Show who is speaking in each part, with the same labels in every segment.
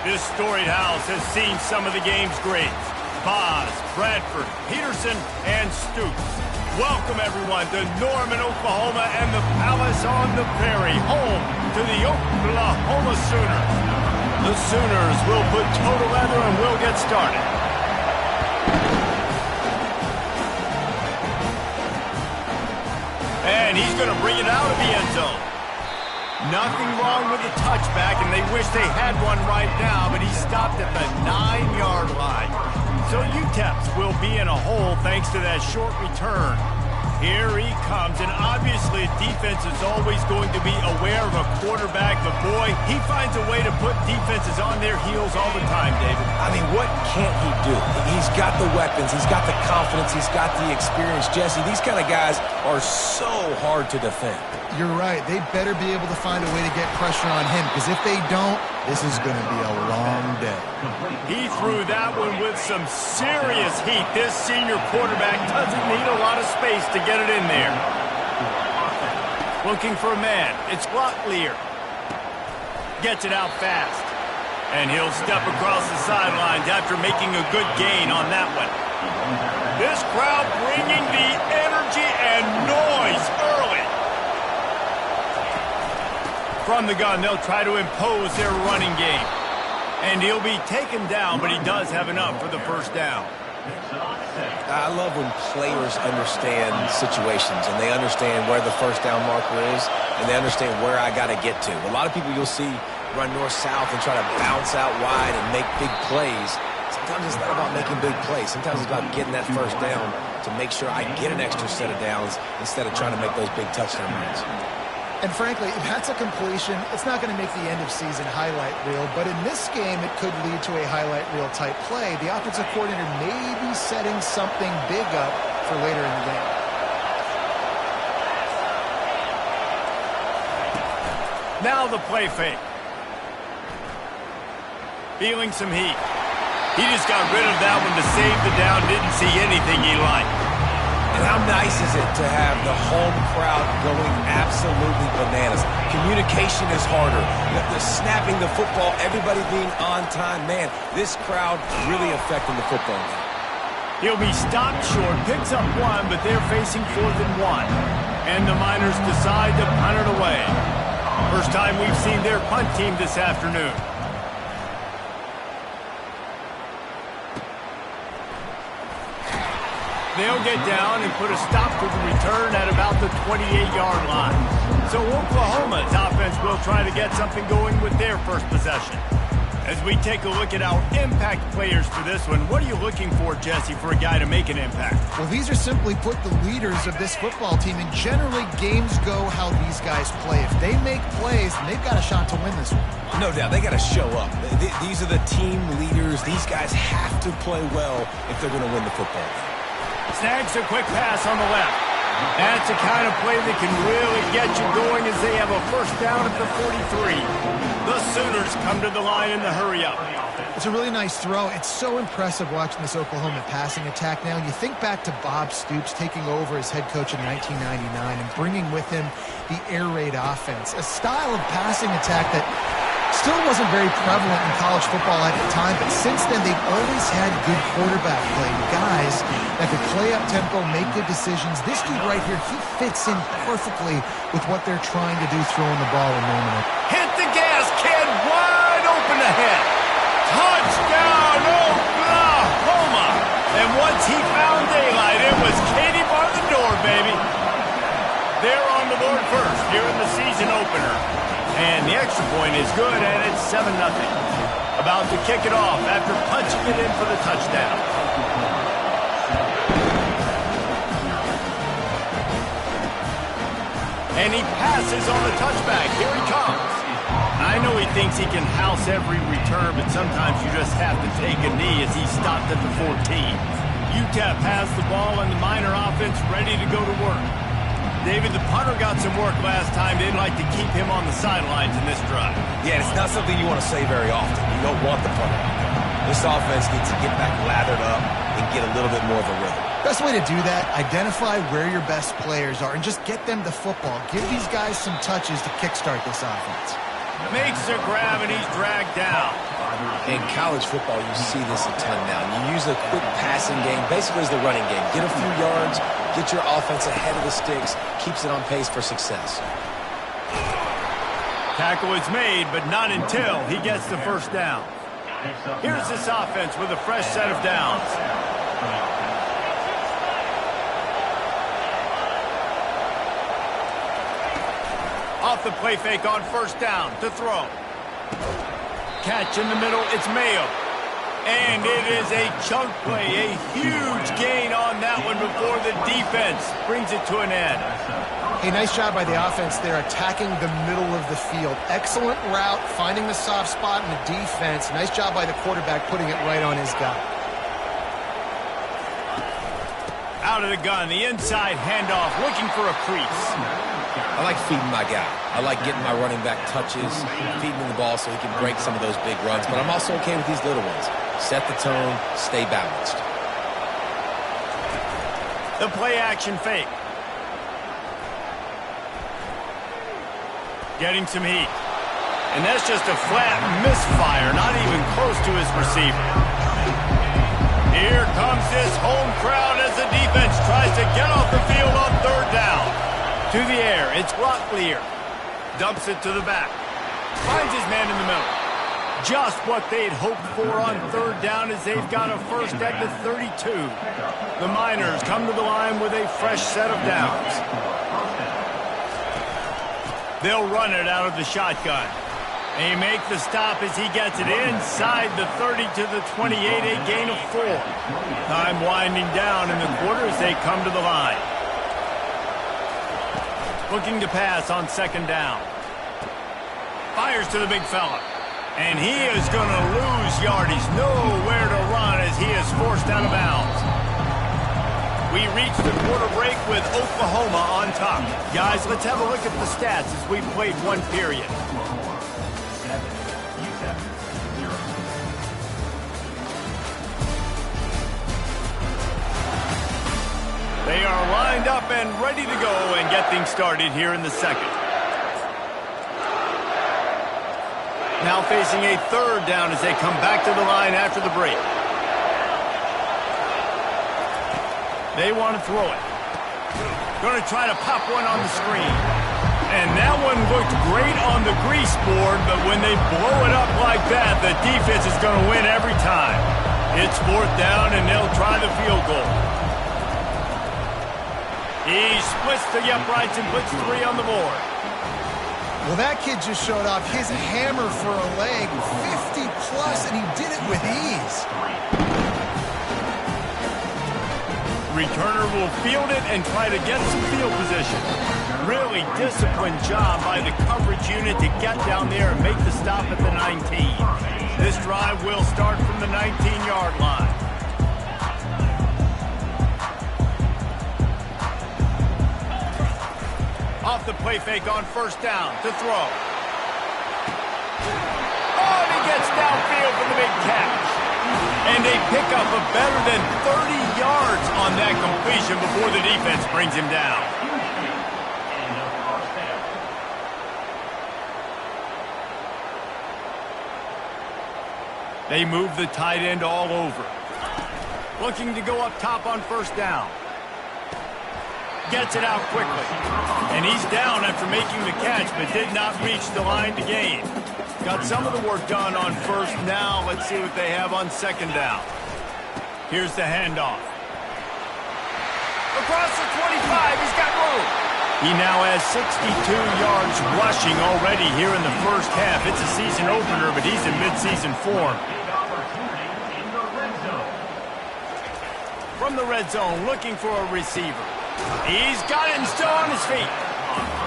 Speaker 1: This storied house has seen some of the game's greats. Boz, Bradford, Peterson, and Stoops. Welcome, everyone, to Norman, Oklahoma, and the Palace on the Prairie, home to the Oklahoma Sooners. The Sooners will put total leather and we'll get started. And he's going to bring it out of the end zone. Nothing wrong with the touchback, and they wish they had one right now, but he stopped at the 9-yard line. So UTEPs will be in a hole thanks to that short return. Here he comes, and obviously defense is always going to be aware of a quarterback, but boy, he finds a way to put defenses on their heels all the time, David.
Speaker 2: I mean, what can't he do? He's got the weapons, he's got the confidence, he's got the experience. Jesse, these kind of guys are so hard to defend.
Speaker 3: You're right. They better be able to find a way to get pressure on him, because if they don't, this is going to be a long day.
Speaker 1: He threw that one with some serious heat. This senior quarterback doesn't need a lot of space to get it in there. Looking for a man. It's Locklear. Gets it out fast. And he'll step across the sidelines after making a good gain on that one. This crowd bringing the energy and noise early. From the gun, they'll try to impose their running game. And he'll be taken down, but he does have enough for the first down.
Speaker 2: I love when players understand situations and they understand where the first down marker is and they understand where I got to get to. A lot of people you'll see run north-south and try to bounce out wide and make big plays. Sometimes it's not about making big plays. Sometimes it's about getting that first down to make sure I get an extra set of downs instead of trying to make those big touchdown runs.
Speaker 3: And frankly, if that's a completion, it's not going to make the end-of-season highlight reel. But in this game, it could lead to a highlight reel type play. The offensive coordinator may be setting something big up for later in the game.
Speaker 1: Now the play fake. Feeling some heat. He just got rid of that one to save the down. Didn't see anything he liked.
Speaker 2: And how nice is it to have the home crowd going absolutely bananas? Communication is harder. The snapping the football, everybody being on time. Man, this crowd really affecting the football game.
Speaker 1: He'll be stopped short, picks up one, but they're facing 4th and 1. And the Miners decide to punt it away. First time we've seen their punt team this afternoon. They'll get down and put a stop to the return at about the 28-yard line. So Oklahoma's offense will try to get something going with their first possession. As we take a look at our impact players for this one, what are you looking for, Jesse, for a guy to make an impact?
Speaker 3: Well, these are simply put the leaders of this football team, and generally games go how these guys play. If they make plays, then they've got a shot to win this one.
Speaker 2: No doubt, they got to show up. These are the team leaders. These guys have to play well if they're going to win the football game.
Speaker 1: Snags a quick pass on the left. That's the kind of play that can really get you going as they have a first down at the 43. The Sooners come to the line in the hurry-up.
Speaker 3: It's a really nice throw. It's so impressive watching this Oklahoma passing attack now. You think back to Bob Stoops taking over as head coach in 1999 and bringing with him the air raid offense, a style of passing attack that still wasn't very prevalent in college football at the time, but since then they've always had good quarterback play, guys that could play up tempo, make good decisions. This dude right here, he fits in perfectly with what they're trying to do throwing the ball in Norman.
Speaker 1: Hit the gas, kid, wide open ahead. Touchdown, Oklahoma! And once he found daylight, it was Katie bar the door, baby. They're on the board first here in the season opener. And the extra point is good, and it's 7-0. About to kick it off after punching it in for the touchdown. And he passes on the touchback. Here he comes. I know he thinks he can house every return, but sometimes you just have to take a knee as he stopped at the 14. UTEP has the ball, and the Miner offense ready to go to work. David, the punter got some work last time. They'd like to keep him on the sidelines in this drive.
Speaker 2: Yeah, it's not something you want to say very often. You don't want the punter out there. This offense needs to get back lathered up and get a little bit more of a rhythm.
Speaker 3: Best way to do that, identify where your best players are and just get them the football. Give these guys some touches to kickstart this offense.
Speaker 1: Makes a grab, and he's dragged down.
Speaker 2: In college football, you see this a ton now. You use a quick passing game, basically as the running game. Get a few yards, get your offense ahead of the sticks, keeps it on pace for success.
Speaker 1: Tackle is made, but not until he gets the first down. Here's this offense with a fresh set of downs. Off the play fake on first down to throw. Catch in the middle, it's Mayo. And it is a chunk play, a huge gain on that one before the defense brings it to an end.
Speaker 3: Hey, nice job by the offense there, attacking the middle of the field. Excellent route, finding the soft spot in the defense. Nice job by the quarterback putting it right on his guy.
Speaker 1: Out of the gun, the inside handoff, looking for a crease.
Speaker 2: I like feeding my guy. I like getting my running back touches, feeding him the ball so he can break some of those big runs. But I'm also okay with these little ones. Set the tone, stay balanced.
Speaker 1: The play action fake. Getting some heat. And that's just a flat misfire, not even close to his receiver. Here comes this home crowd as the defense tries to get off the field on third down. To the air, it's Locklear. Dumps it to the back. Finds his man in the middle. Just what they'd hoped for on third down as they've got a first at the 32. The Miners come to the line with a fresh set of downs. They'll run it out of the shotgun. They make the stop as he gets it inside the 30 to the 28, a gain of 4. Time winding down in the quarter as they come to the line. Looking to pass on second down. Fires to the big fella. And he is going to lose yardage. Nowhere to run as he is forced out of bounds. We reach the quarter break with Oklahoma on top. Guys, let's have a look at the stats as we played one period. They are lined up and ready to go and get things started here in the second. Now facing a third down as they come back to the line after the break. They want to throw it. Going to try to pop one on the screen. And that one looked great on the grease board, but when they blow it up like that, the defense is going to win every time. It's fourth down, and they'll try the field goal. He splits the uprights and puts 3 on the board.
Speaker 3: Well, that kid just showed off his hammer for a leg, 50-plus, and he did it with ease.
Speaker 1: Returner will field it and try to get some field position. Really disciplined job by the coverage unit to get down there and make the stop at the 19. This drive will start from the 19-yard line. Off the play fake on first down to throw. Oh, and he gets downfield for the big catch. And they pick up a better than 30 yards on that completion before the defense brings him down. They move the tight end all over. Looking to go up top on first down. Gets it out quickly. And he's down after making the catch, but did not reach the line to gain. Got some of the work done on first. Now let's see what they have on second down. Here's the handoff. Across the 25, he's got room. He now has 62 yards rushing already here in the first half. It's a season opener, but he's in midseason form. From the red zone, looking for a receiver. He's got it and still on his feet.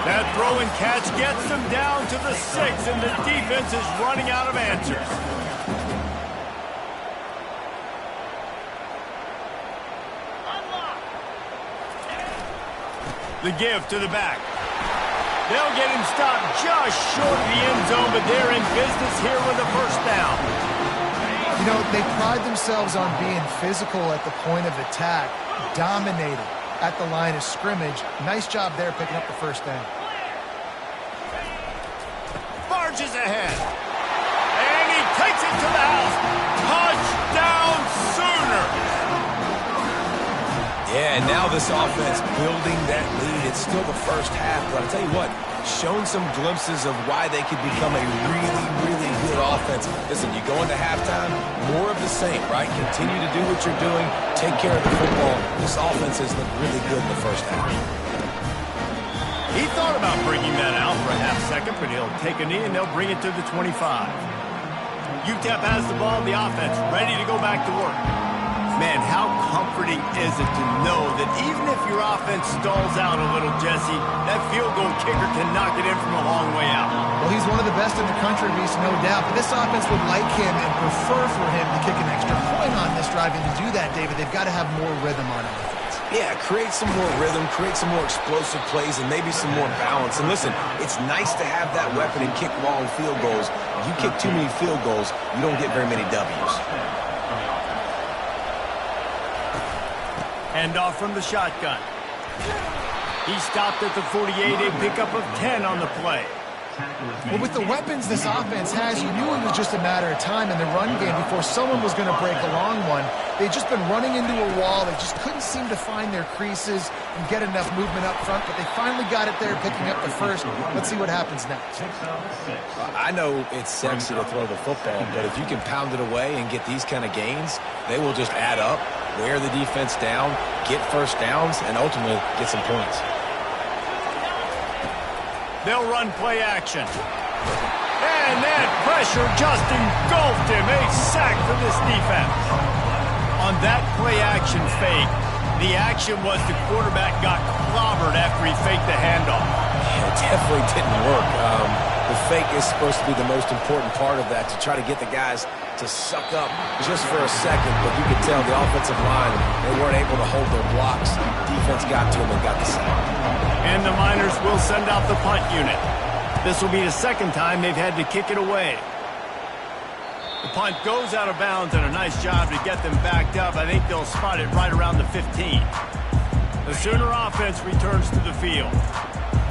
Speaker 1: That throw and catch gets them down to the 6, and the defense is running out of answers. The give to the back. They'll get him stopped just short of the end zone, but they're in business here with a first down.
Speaker 3: You know, they pride themselves on being physical at the point of attack, dominating at the line of scrimmage. Nice job there picking up the first down.
Speaker 1: Barges ahead. And he takes it to the house. Touchdown Sooners!
Speaker 2: Yeah, and now this offense building that lead. It's still the first half, but I'll tell you what, shown some glimpses of why they could become a really, really good offense. Listen, you go into halftime, more of the same, right? Continue to do what you're doing, take care of the football. This offense has looked really good in the first half.
Speaker 1: He thought about bringing that out for a half second, but he'll take a knee and they'll bring it to the 25. UTEP has the ball, the offense ready to go back to work. Man, how comforting is it to know that even if your offense stalls out a little, Jesse, that field goal kicker can knock it in from a long way out.
Speaker 3: Well, he's one of the best in the country, Reese, no doubt. But this offense would like him and prefer for him to kick an extra point on this drive. And to do that, David, they've got to have more rhythm on offense.
Speaker 2: Yeah, create some more rhythm, create some more explosive plays, and maybe some more balance. And listen, it's nice to have that weapon and kick long field goals. If you kick too many field goals, you don't get very many W's.
Speaker 1: Handoff from the shotgun. He stopped at the 48, a pickup of 10 on the play.
Speaker 3: Well, with the weapons this offense has, you knew it was just a matter of time in the run game before someone was going to break a long one. They'd just been running into a wall. They just couldn't seem to find their creases and get enough movement up front, but they finally got it there, picking up the first. Let's see what happens next.
Speaker 2: I know it's sexy to throw the football, but if you can pound it away and get these kind of gains, they will just add up, wear the defense down, get first downs, and ultimately get some points.
Speaker 1: They'll run play action. And that pressure just engulfed him. A sack for this defense. On that play action fake, the action was the quarterback got clobbered after he faked the handoff.
Speaker 2: Yeah, it definitely didn't work. The fake is supposed to be the most important part of that, to try to get the guys to suck up just for a second, but you could tell the offensive line, they weren't able to hold their blocks. Defense got to them and got the sack.
Speaker 1: And the Miners will send out the punt unit. This will be the second time they've had to kick it away. The punt goes out of bounds, and a nice job to get them backed up. I think they'll spot it right around the 15. The Sooner offense returns to the field.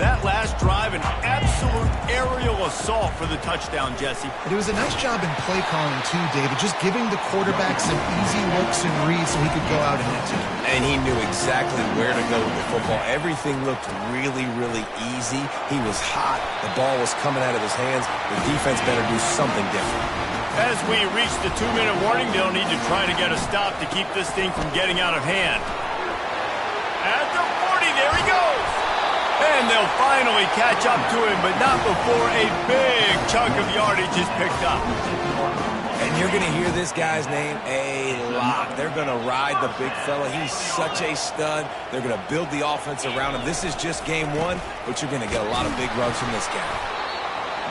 Speaker 1: That last drive, an absolute aerial assault for the touchdown, Jesse.
Speaker 3: But it was a nice job in play calling, too, David, just giving the quarterback some easy looks and reads so he could go out and execute.
Speaker 2: And he knew exactly where to go with the football. Everything looked really, really easy. He was hot. The ball was coming out of his hands. The defense better do something different.
Speaker 1: As we reach the 2-minute warning, they'll need to try to get a stop to keep this thing from getting out of hand. At the 40, there he goes. And they'll finally catch up to him, but not before a big chunk of yardage is picked up.
Speaker 2: And you're going to hear this guy's name a lot. They're going to ride the big fella. He's such a stud. They're going to build the offense around him. This is just game one, but you're going to get a lot of big runs from this guy.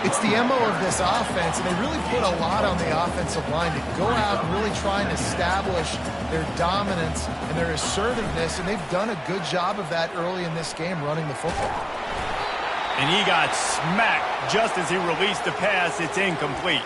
Speaker 3: It's the MO of this offense, and they really put a lot on the offensive line to go out and really try and establish their dominance and their assertiveness, and they've done a good job of that early in this game, running the football.
Speaker 1: And he got smacked just as he released the pass. It's incomplete.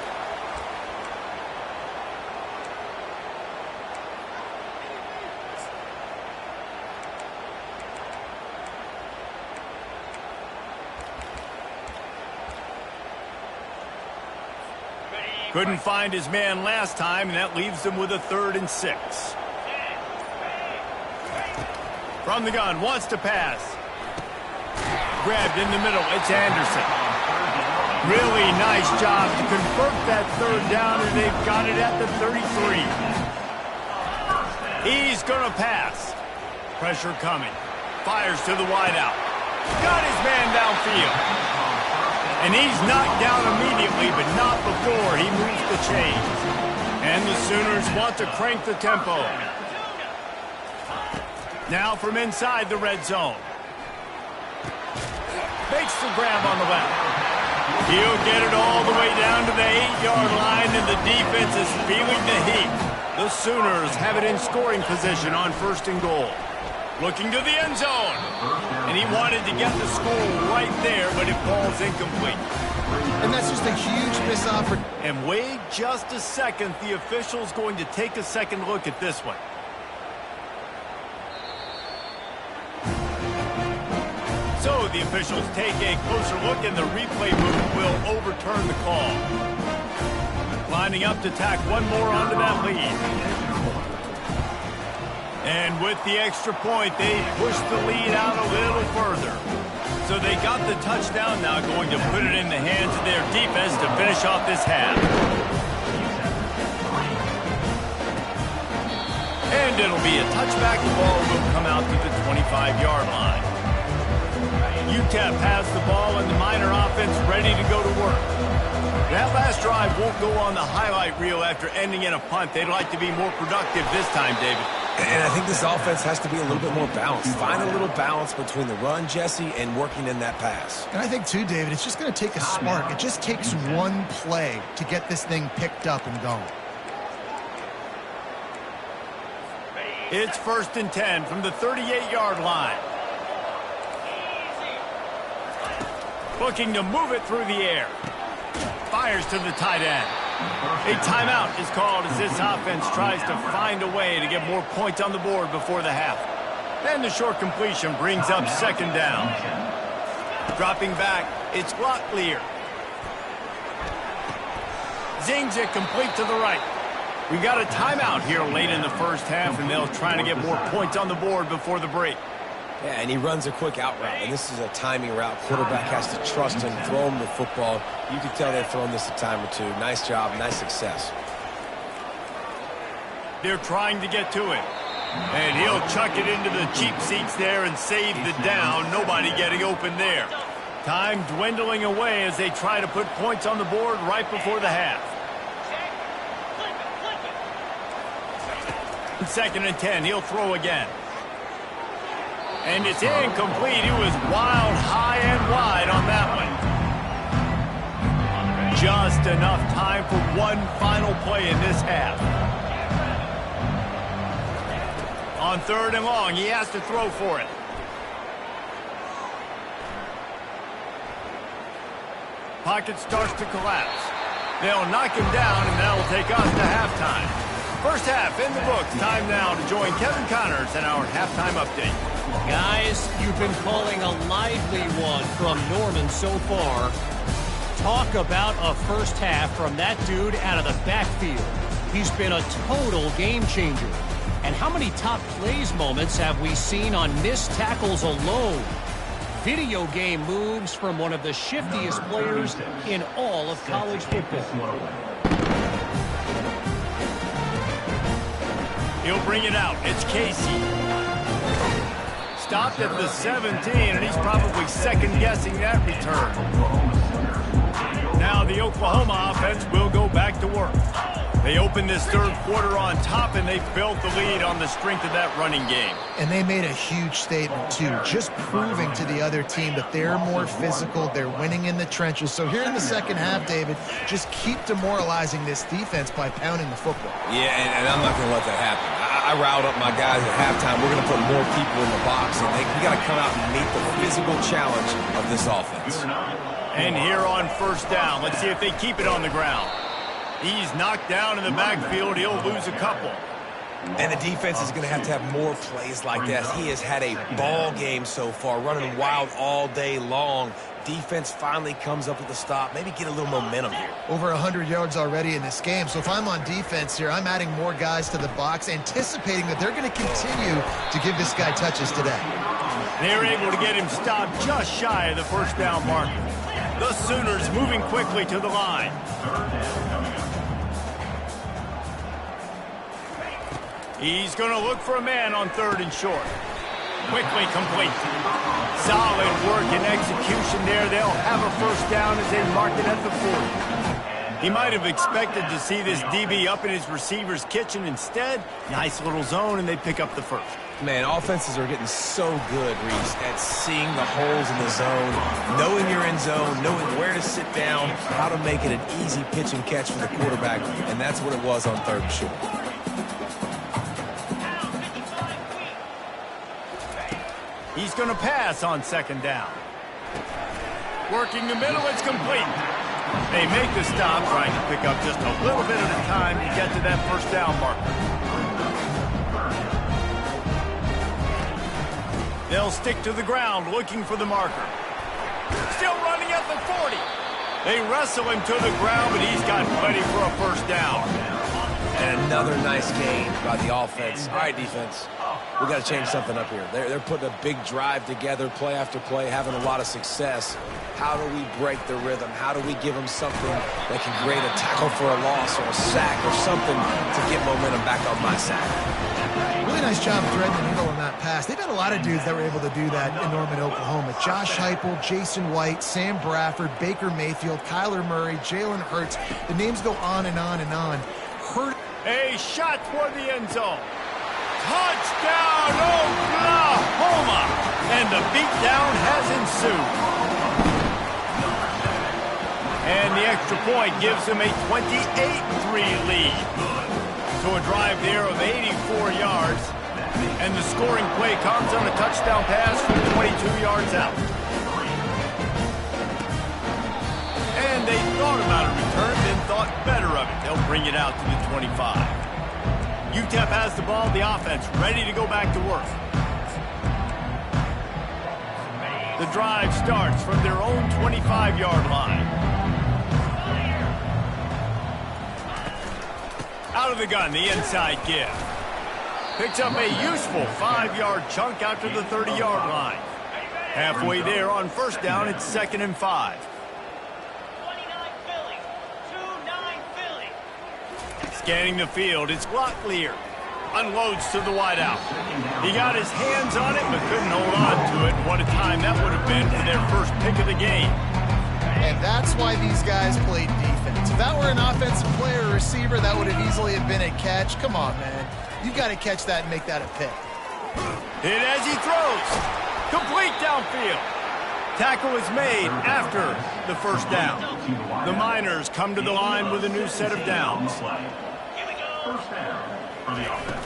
Speaker 1: Couldn't find his man last time, and that leaves him with a 3rd and 6. From the gun, wants to pass. Grabbed in the middle, it's Anderson. Really nice job to convert that 3rd down, and they've got it at the 33. He's going to pass. Pressure coming. Fires to the wideout. Got his man downfield. And he's knocked down immediately, but not before he moves the chains. And the Sooners want to crank the tempo. Now from inside the red zone. Makes the grab on the left. He'll get it all the way down to the 8-yard line, and the defense is feeling the heat. The Sooners have it in scoring position on 1st and goal. Looking to the end zone. And he wanted to get the score right there, but it falls incomplete.
Speaker 3: And that's just a huge missed opportunity.
Speaker 1: And wait just a second. The official's going to take a second look at this one. So the officials take a closer look, and the replay booth will overturn the call. lining up to tack one more onto that lead. And with the extra point, they pushed the lead out a little further. So they got the touchdown, now going to put it in the hands of their defense to finish off this half. And it'll be a touchback. The ball will come out to the 25-yard line. Ncaa has the ball and the Miner offense ready to go to work. That last drive won't go on the highlight reel after ending in a punt. They'd like to be more productive this time, David.
Speaker 2: And I think this offense has to be a little bit more balanced. Find a little balance between the run, Jesse, and working in that pass.
Speaker 3: And I think, too, David, it's just going to take a spark. It just takes one play to get this thing picked up and going.
Speaker 1: It's 1st and 10 from the 38-yard line. Looking to move it through the air. Fires to the tight end. A timeout is called as this offense tries to find a way to get more points on the board before the half. And the short completion brings up 2nd down. Dropping back, it's Locklear. Zings it complete to the right. We got a timeout here late in the first half, and they'll try to get more points on the board before the break.
Speaker 2: Yeah, and he runs a quick out route, and this is a timing route. Quarterback has to trust him, throw him the football. You can tell they've thrown this a time or two. Nice job, nice success.
Speaker 1: They're trying to get to it. And he'll chuck it into the cheap seats there and save the down. Nobody getting open there. Time dwindling away as they try to put points on the board right before the half. 2nd and 10, he'll throw again. And it's incomplete. He was wild, high and wide on that one. Just enough time for one final play in this half. On 3rd and long, he has to throw for it. Pocket starts to collapse. They'll knock him down, and that'll take us to halftime. First half in the books. Time now to join Kevin Connors in our halftime update.
Speaker 4: Guys, you've been calling a lively one from Norman so far. Talk about a first half from that dude out of the backfield. He's been a total game changer. And how many top plays moments have we seen on missed tackles alone? Video game moves from one of the shiftiest players in all of college football.
Speaker 1: He'll bring it out. It's Casey. Stopped at the 17, and he's probably second-guessing that return. Now the Oklahoma offense will go back to work. They opened this 3rd quarter on top, and they built the lead on the strength of that running game.
Speaker 3: And they made a huge statement, too, just proving to the other team that they're more physical, they're winning in the trenches. So here in the second half, David, just keep demoralizing this defense by pounding the football.
Speaker 2: Yeah, and I'm not going to let that happen. I riled up my guys at halftime. We're going to put more people in the box, and we got to come out and meet the physical challenge of this offense.
Speaker 1: And here on 1st down, let's see if they keep it on the ground. He's knocked down in the backfield. He'll lose a couple.
Speaker 2: And the defense is going to have more plays like this. He has had a ball game so far, running wild all day long. Defense finally comes up with a stop. Maybe get a little momentum here.
Speaker 3: Over 100 yards already in this game. So if I'm on defense here, I'm adding more guys to the box, anticipating that they're going to continue to give this guy touches today.
Speaker 1: They're able to get him stopped just shy of the 1st down marker. The Sooners moving quickly to the line. He's going to look for a man on 3rd and short. Quickly complete. Solid work and execution there. They'll have a 1st down as they mark it at the 40. He might have expected to see this DB up in his receiver's kitchen. Instead, nice little zone, and they pick up the 1st.
Speaker 2: Man, offenses are getting so good, Reese, at seeing the holes in the zone, knowing you're in zone, knowing where to sit down, how to make it an easy pitch and catch for the quarterback, and that's what it was on 3rd and short.
Speaker 1: He's going to pass on 2nd down. Working the middle, it's complete. They make the stop, trying to pick up just a little bit at a time to get to that 1st down marker. They'll stick to the ground looking for the marker. Still running at the 40. They wrestle him to the ground, but he's got plenty for a first down.
Speaker 2: And another nice gain by the offense. All right, defense, we got to change something up here. They're putting a big drive together, play after play, having a lot of success. How do we break the rhythm? How do we give them something that can create a tackle for a loss or a sack or something to get momentum back on my side?
Speaker 3: Really nice job threading the needle on that pass. They've had a lot of dudes that were able to do that in Norman, Oklahoma. Josh Heupel, Jason White, Sam Bradford, Baker Mayfield, Kyler Murray, Jalen Hurts. The names go on and on and on.
Speaker 1: A shot toward the end zone. Touchdown, Oklahoma! And the beatdown has ensued. And the extra point gives them a 28-3 lead. So a drive there of 84 yards. And the scoring play comes on a touchdown pass from 22 yards out. And they thought about a return, then thought better of it. They'll bring it out to the 25. UTEP has the ball, the offense ready to go back to work. The drive starts from their own 25-yard line. Out of the gun, the inside give. Picks up a useful 5-yard chunk out to the 30-yard line. Halfway there on first down, it's 2nd and 5. Scanning the field, it's Locklear. Unloads to the wideout. He got his hands on it, but couldn't hold on to it. What a time that would have been for their first pick of the game.
Speaker 3: And that's why these guys played defense. If that were an offensive player or receiver, that would have easily have been a catch. Come on, man. You've got to catch that and make that a pick.
Speaker 1: Hit as he throws. Complete downfield. Tackle is made after the first down. The Miners come to the line with a new set of downs.
Speaker 5: First down for the offense.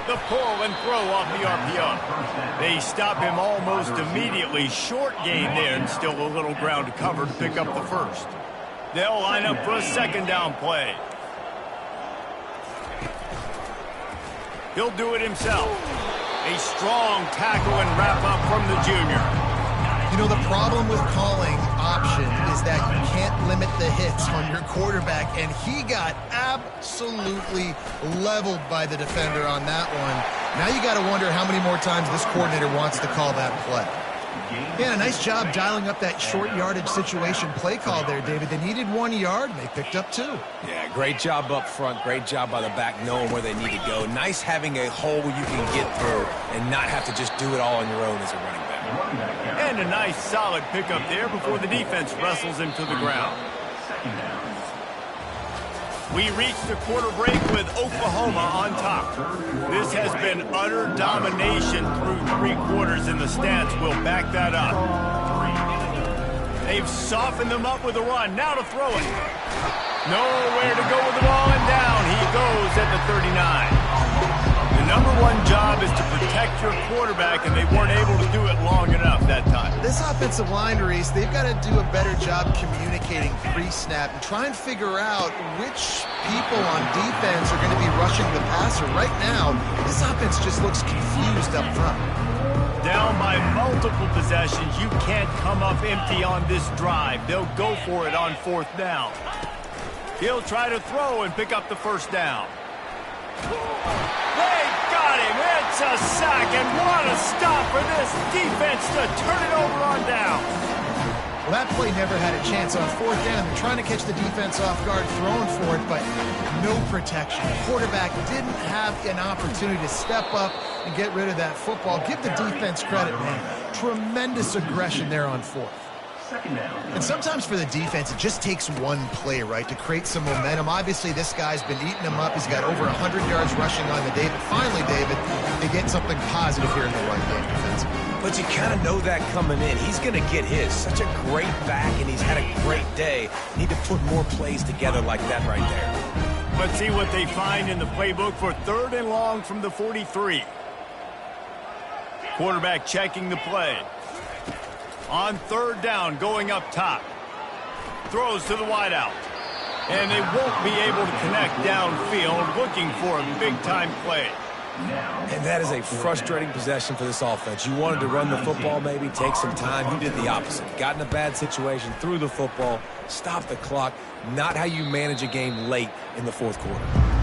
Speaker 1: The pull and throw off the RPO. They stop him almost immediately. Short gain there and still a little ground to cover to pick up the first. They'll line up for a second down play. He'll do it himself. A strong tackle and wrap up from the junior.
Speaker 3: You know, the problem with calling option is that you can't limit the hits on your quarterback, and he got absolutely leveled by the defender on that one. Now you got to wonder how many more times this coordinator wants to call that play. Yeah, nice job dialing up that short yardage situation play call there, David. They needed 1 yard, and they picked up 2.
Speaker 2: Yeah, great job up front. Great job by the back knowing where they need to go. Nice having a hole you can get through and not have to just do it all on your own as a running back.
Speaker 1: And a nice solid pickup there before the defense wrestles him to the ground. We reach the quarter break with Oklahoma on top. This has been utter domination through 3 quarters, and the stats will back that up. They've softened them up with a run. Now to throw it. Nowhere to go with the ball, and down he goes at the 39. The number one job is to protect your quarterback, and they weren't able to do it long enough that time.
Speaker 3: This offensive line, Reese, they've got to do a better job communicating pre-snap and try and figure out which people on defense are going to be rushing the passer. Right now, this offense just looks confused up front.
Speaker 1: Down by multiple possessions, you can't come up empty on this drive. They'll go for it on 4th down. He'll try to throw and pick up the first down. They got him. It's a sack, and what a stop for this defense to turn it over on down.
Speaker 3: Well, that play never had a chance on 4th down. They're trying to catch the defense off guard, throwing for it, but no protection. The quarterback didn't have an opportunity to step up and get rid of that football. Give the defense credit, man. Tremendous aggression there on 4th. And sometimes for the defense, it just takes one play, right, to create some momentum. Obviously, this guy's been eating them up. He's got over 100 yards rushing on the day. But finally, David, they get something positive here in the run game defensively.
Speaker 2: But you kind of know that coming in. He's going to get his. Such a great back, and he's had a great day. Need to put more plays together like that right there.
Speaker 1: Let's see what they find in the playbook for 3rd and long from the 43. Quarterback checking the play. On 3rd down, going up top. Throws to the wideout. And they won't be able to connect downfield, looking for a big-time play.
Speaker 2: And that is a frustrating possession for this offense. You wanted to run the football, maybe take some time. You did the opposite. Got in a bad situation, threw the football, stopped the clock. Not how you manage a game late in the fourth quarter.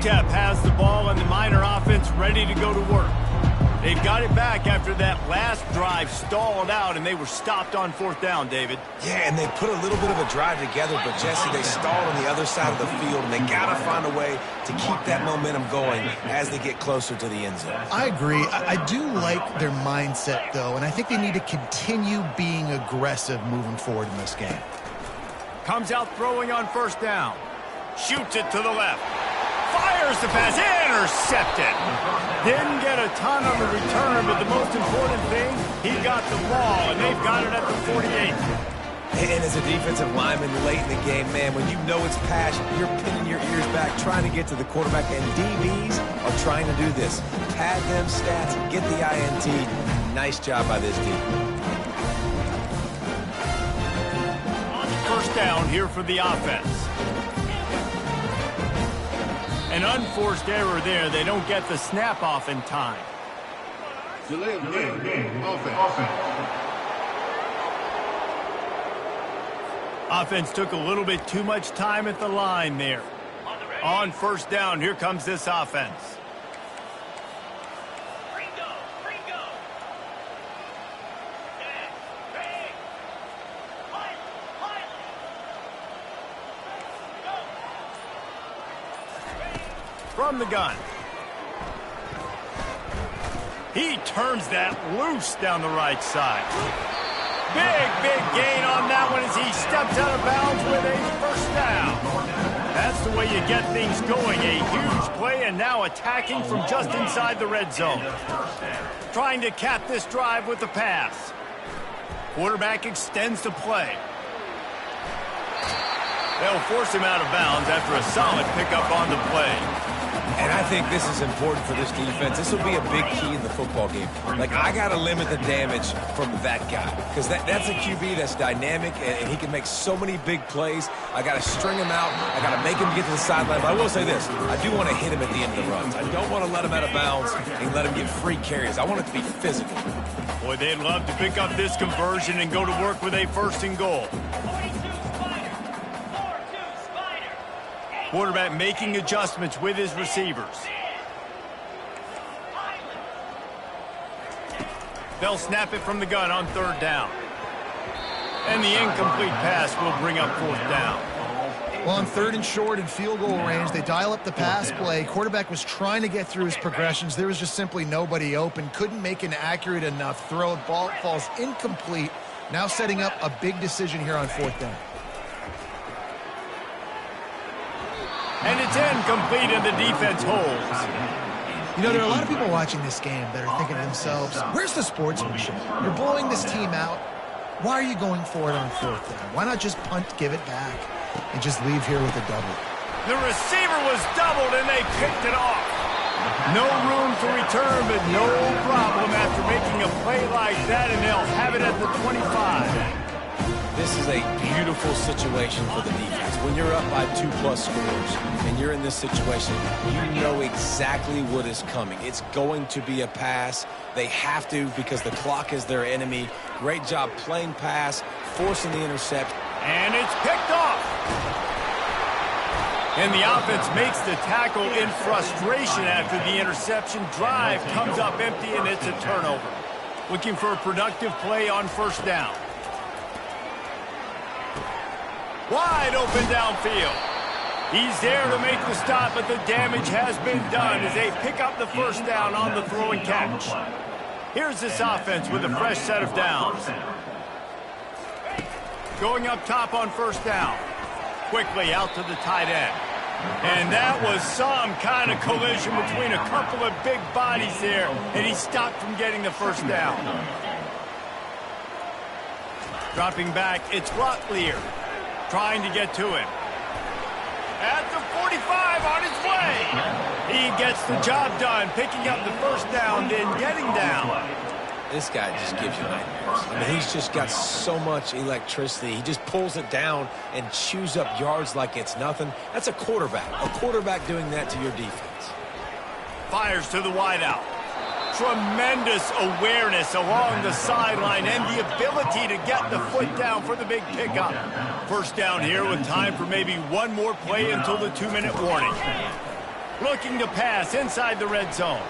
Speaker 1: UTEP has the ball and the Miner offense ready to go to work. They've got it back after that last drive stalled out, and they were stopped on 4th down, David.
Speaker 2: Yeah, and they put a little bit of a drive together, but, Jesse, they stalled on the other side of the field, and they got to find a way to keep that momentum going as they get closer to the end zone.
Speaker 3: I agree. I do like their mindset, though, and I think they need to continue being aggressive moving forward in this game.
Speaker 1: Comes out throwing on 1st down. Shoots it to the left. Fires the pass. Intercepted. Didn't get a ton on the return, but the most important thing, he got the ball, and they've got it at the 48.
Speaker 2: And as a defensive lineman late in the game, man, when you know it's pass, you're pinning your ears back, trying to get to the quarterback, and DBs are trying to do this. Pad them stats, get the INT. Nice job by this team.
Speaker 1: 1st down here for the offense. An unforced error there. They don't get the snap off in time.
Speaker 5: Delay of game. Offense.
Speaker 1: Offense took a little bit too much time at the line there. On 1st down, here comes this offense. From the gun. He turns that loose down the right side. Big gain on that one as he steps out of bounds with a 1st down. That's the way you get things going. A huge play, and now attacking from just inside the red zone. Trying to cap this drive with the pass. Quarterback extends the play. They'll force him out of bounds after a solid pickup on the play.
Speaker 2: And I think this is important for this defense. This will be a big key in the football game. Like, I got to limit the damage from that guy because that's a QB that's dynamic, and he can make so many big plays. I got to string him out. I got to make him get to the sideline. But I will say this. I do want to hit him at the end of the runs. I don't want to let him out of bounds and let him get free carries. I want it to be physical.
Speaker 1: Boy, they'd love to pick up this conversion and go to work with a 1st and goal. Quarterback making adjustments with his receivers. They'll snap it from the gun on 3rd down. And the incomplete pass will bring up 4th down.
Speaker 3: Well, on 3rd and short and field goal range, they dial up the pass play. Quarterback was trying to get through his progressions. There was just simply nobody open. Couldn't make an accurate enough throw. Ball falls incomplete. Now setting up a big decision here on 4th down.
Speaker 1: And it's incomplete, and the defense holds.
Speaker 3: You know, there are a lot of people watching this game that are thinking to themselves, where's the sportsmanship? You're blowing this team out. Why are you going for it on 4th down? Why not just punt, give it back, and just leave here with a double?
Speaker 1: The receiver was doubled, and they picked it off. No room for return, but no problem after making a play like that, and they'll have it at the 25.
Speaker 2: This is a beautiful situation for the defense. When you're up by 2+ scores and you're in this situation, you know exactly what is coming. It's going to be a pass. They have to because the clock is their enemy. Great job playing pass, forcing the interception.
Speaker 1: And it's picked off. And the offense makes the tackle in frustration after the interception. Drive comes up empty, and it's a turnover. Looking for a productive play on 1st down. Wide open downfield. He's there to make the stop, but the damage has been done as they pick up the 1st down on the throw and catch. Here's this offense with a fresh set of downs. Going up top on 1st down. Quickly out to the tight end. And that was some kind of collision between a couple of big bodies there, and he stopped from getting the 1st down. Dropping back, it's Rotlier. Trying to get to him. At the 45 on his way. He gets the job done, picking up the 1st down, then getting down.
Speaker 2: This guy just gives you nightmares. I mean, he's just got so much electricity. He just pulls it down and chews up yards like it's nothing. That's a quarterback. A quarterback doing that to your defense.
Speaker 1: Fires to the wideout. Tremendous awareness along the sideline and the ability to get the foot down for the big pickup. 1st down here with time for maybe one more play until the 2-minute warning. Looking to pass inside the red zone.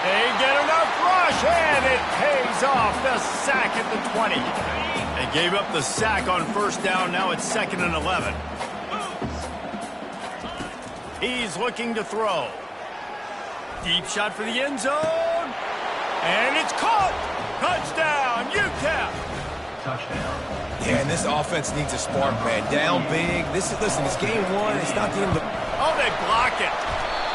Speaker 1: They get enough rush, and it pays off. The sack at the 20. They gave up the sack on first down. Now it's 2nd and 11. He's looking to throw. Deep shot for the end zone. And it's caught. Touchdown, Ncaa.
Speaker 2: Yeah, and this offense needs a spark, man. Down big. Listen, it's game one. It's not the end of the...
Speaker 1: Oh, they block it.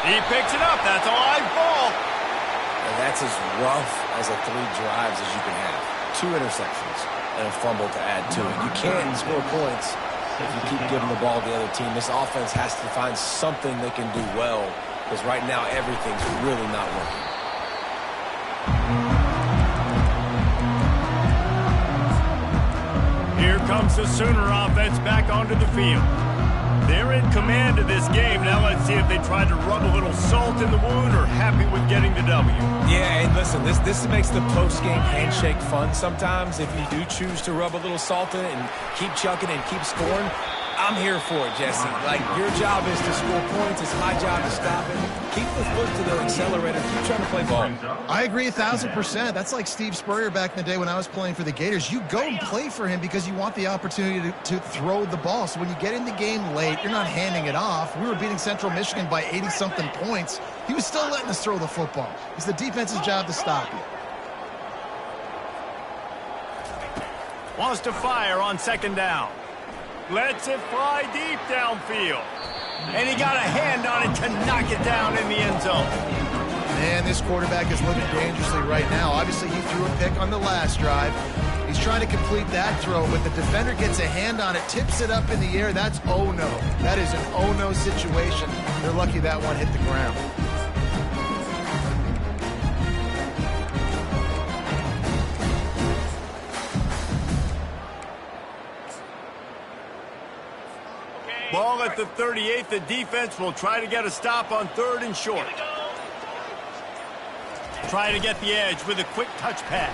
Speaker 1: He picks it up. That's a live ball.
Speaker 2: And that's as rough as a 3 drives as you can have. 2 interceptions and a fumble to add to it. You can't score points if you keep giving the ball to the other team. This offense has to find something they can do well, because right now everything's really not working.
Speaker 1: Here comes the Sooner offense back onto the field. They're in command of this game. Now let's see if they try to rub a little salt in the wound or happy with getting the W.
Speaker 2: Yeah, and listen, this makes the post-game handshake fun sometimes. If you do choose to rub a little salt in it and keep chucking and keep scoring, I'm here for it, Jesse. Like, your job is to score points. It's my job to stop it. Keep the foot to the accelerator. Keep trying to play ball.
Speaker 3: I agree 1,000%. That's like Steve Spurrier back in the day when I was playing for the Gators. You go and play for him because you want the opportunity to throw the ball. So when you get in the game late, you're not handing it off. We were beating Central Michigan by 80-something points. He was still letting us throw the football. It's the defense's job to stop you.
Speaker 1: Wants to fire on 2nd down. Lets it fly deep downfield. And he got a hand on it to knock it down in the end zone.
Speaker 3: Man, this quarterback is living dangerously right now. Obviously, he threw a pick on the last drive. He's trying to complete that throw, but the defender gets a hand on it, tips it up in the air. That's oh-no. That is an oh-no situation. They're lucky that one hit the ground.
Speaker 1: Ball at the 38. The defense will try to get a stop on 3rd and short. Try to get the edge with a quick touch pass.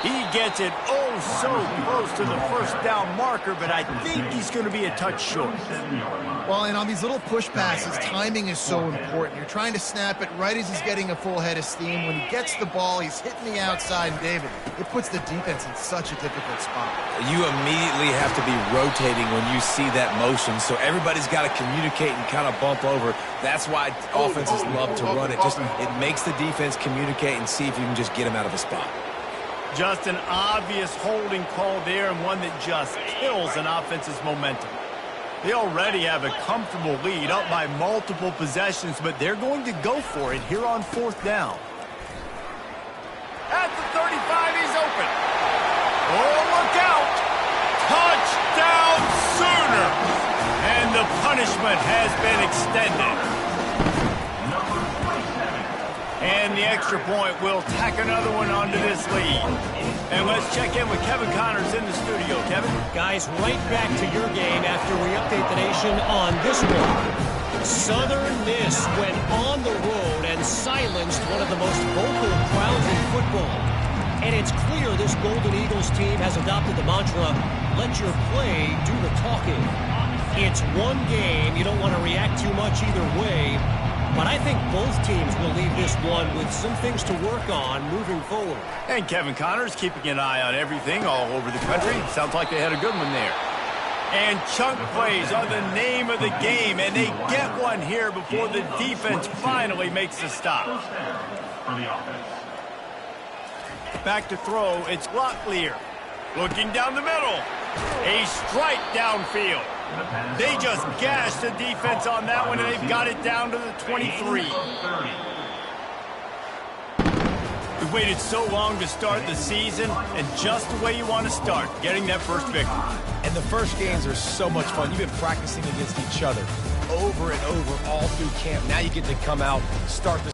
Speaker 1: He gets it oh so close to the first down marker, but I think he's going to be a touch short.
Speaker 3: Well, and on these little push passes, timing is so important. You're trying to snap it right as he's getting a full head of steam. When he gets the ball, he's hitting the outside, and David, it puts the defense in such a difficult spot.
Speaker 2: You immediately have to be rotating when you see that motion, so everybody's got to communicate and kind of bump over. That's why offenses love to run it. It makes the defense communicate and see if you can just get him out of a spot.
Speaker 1: Just an obvious holding call there, and one that just kills an offense's momentum. They already have a comfortable lead, up by multiple possessions, but they're going to go for it here on 4th down. At the 35, he's open. Oh, look out! Touchdown, Sooner! And the punishment has been extended. And the extra point will tack another one onto this lead. And let's check in with Kevin Connors in the studio. Kevin?
Speaker 4: Guys, right back to your game after we update the nation on this one. Southern Miss went on the road and silenced one of the most vocal crowds in football. And it's clear this Golden Eagles team has adopted the mantra, let your play do the talking. It's one game. You don't want to react too much either way. But I think both teams will leave this one with some things to work on moving forward.
Speaker 1: And Kevin Connors keeping an eye on everything all over the country. Sounds like they had a good one there. And chunk plays are the name of the game, and they get one here before the defense finally makes the stop. Back to throw, it's Locklear. Looking down the middle. A strike downfield. They just gashed the defense on that one, and they've got it down to the 23. We've waited so long to start the season, and just the way you want to start, getting that first victory.
Speaker 2: And the first games are so much fun. You've been practicing against each other over and over all through camp. Now you get to come out, start the